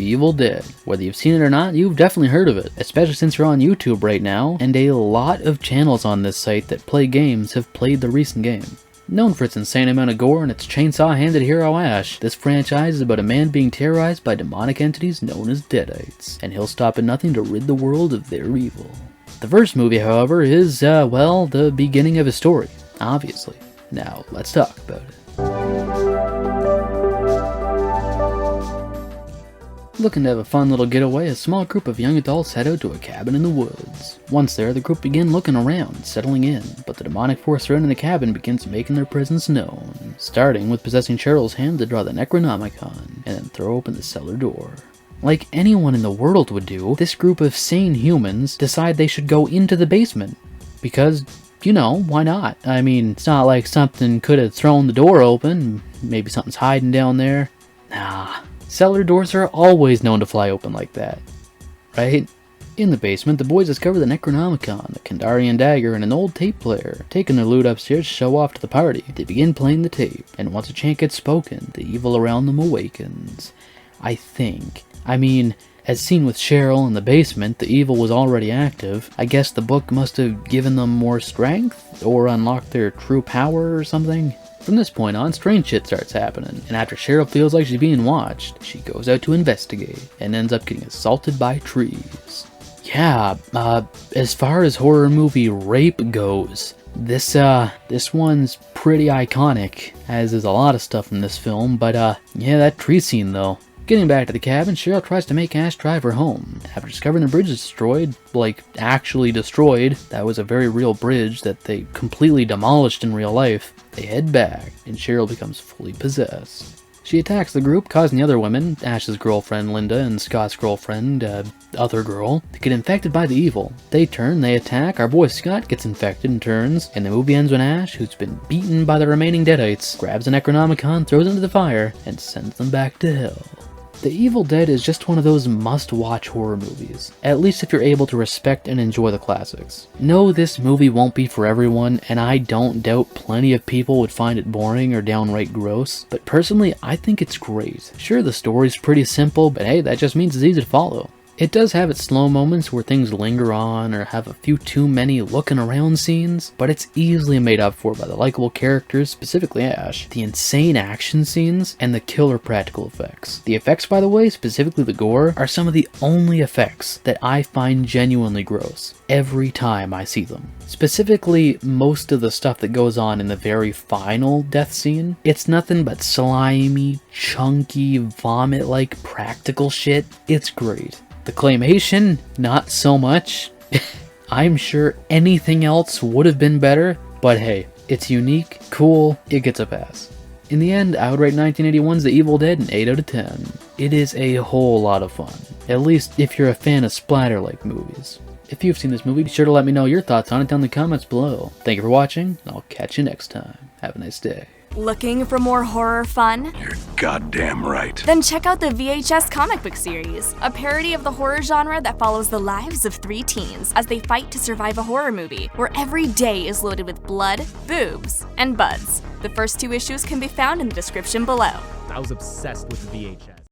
Evil Dead. Whether you've seen it or not, you've definitely heard of it, especially since you're on YouTube right now, and a lot of channels on this site that play games have played the recent game. Known for its insane amount of gore and its chainsaw-handed hero Ash, this franchise is about a man being terrorized by demonic entities known as Deadites, and he'll stop at nothing to rid the world of their evil. The first movie, however, is, well, the beginning of his story, obviously. Now, let's talk about it. Looking to have a fun little getaway, a small group of young adults head out to a cabin in the woods. Once there, the group begin looking around, settling in, but the demonic force surrounding the cabin begins making their presence known, starting with possessing Cheryl's hand to draw the Necronomicon, and then throw open the cellar door. Like anyone in the world would do, this group of sane humans decide they should go into the basement, because, you know, why not? I mean, it's not like something could have thrown the door open, maybe something's hiding down there. Nah. Cellar doors are always known to fly open like that, right? In the basement, the boys discover the Necronomicon, a Kandarian dagger, and an old tape player. Taking their loot upstairs to show off to the party, they begin playing the tape, and once a chant gets spoken, the evil around them awakens. I think. I mean, as seen with Cheryl in the basement, the evil was already active. I guess the book must have given them more strength, or unlocked their true power or something. From this point on, strange shit starts happening, and after Cheryl feels like she's being watched, she goes out to investigate, and ends up getting assaulted by trees. Yeah, as far as horror movie rape goes, this one's pretty iconic, as is a lot of stuff in this film, but yeah, that tree scene though. Getting back to the cabin, Cheryl tries to make Ash drive her home. After discovering the bridge is destroyed, like, actually destroyed, that was a very real bridge that they completely demolished in real life, they head back, and Cheryl becomes fully possessed. She attacks the group, causing the other women, Ash's girlfriend Linda and Scott's girlfriend, other girl, to get infected by the evil. They turn, they attack, our boy Scott gets infected and turns, and the movie ends when Ash, who's been beaten by the remaining Deadites, grabs a Necronomicon, throws it into the fire, and sends them back to hell. The Evil Dead is just one of those must-watch horror movies, at least if you're able to respect and enjoy the classics. No, this movie won't be for everyone, and I don't doubt plenty of people would find it boring or downright gross, but personally, I think it's great. Sure, the story's pretty simple, but hey, that just means it's easy to follow. It does have its slow moments where things linger on or have a few too many looking around scenes, but it's easily made up for by the likable characters, specifically Ash, the insane action scenes, and the killer practical effects. The effects, by the way, specifically the gore, are some of the only effects that I find genuinely gross every time I see them. Specifically, most of the stuff that goes on in the very final death scene, it's nothing but slimy, chunky, vomit-like practical shit. It's great. The claymation, not so much. I'm sure anything else would have been better, but hey, it's unique, cool, it gets a pass. In the end, I would rate 1981's The Evil Dead an 8 out of 10. It is a whole lot of fun, at least if you're a fan of splatter-like movies. If you've seen this movie, be sure to let me know your thoughts on it down in the comments below. Thank you for watching, and I'll catch you next time. Have a nice day. Looking for more horror fun? You're goddamn right. Then check out the VHS comic book series, a parody of the horror genre that follows the lives of 3 teens as they fight to survive a horror movie, where every day is loaded with blood, boobs, and buds. The first 2 issues can be found in the description below. I was obsessed with VHS.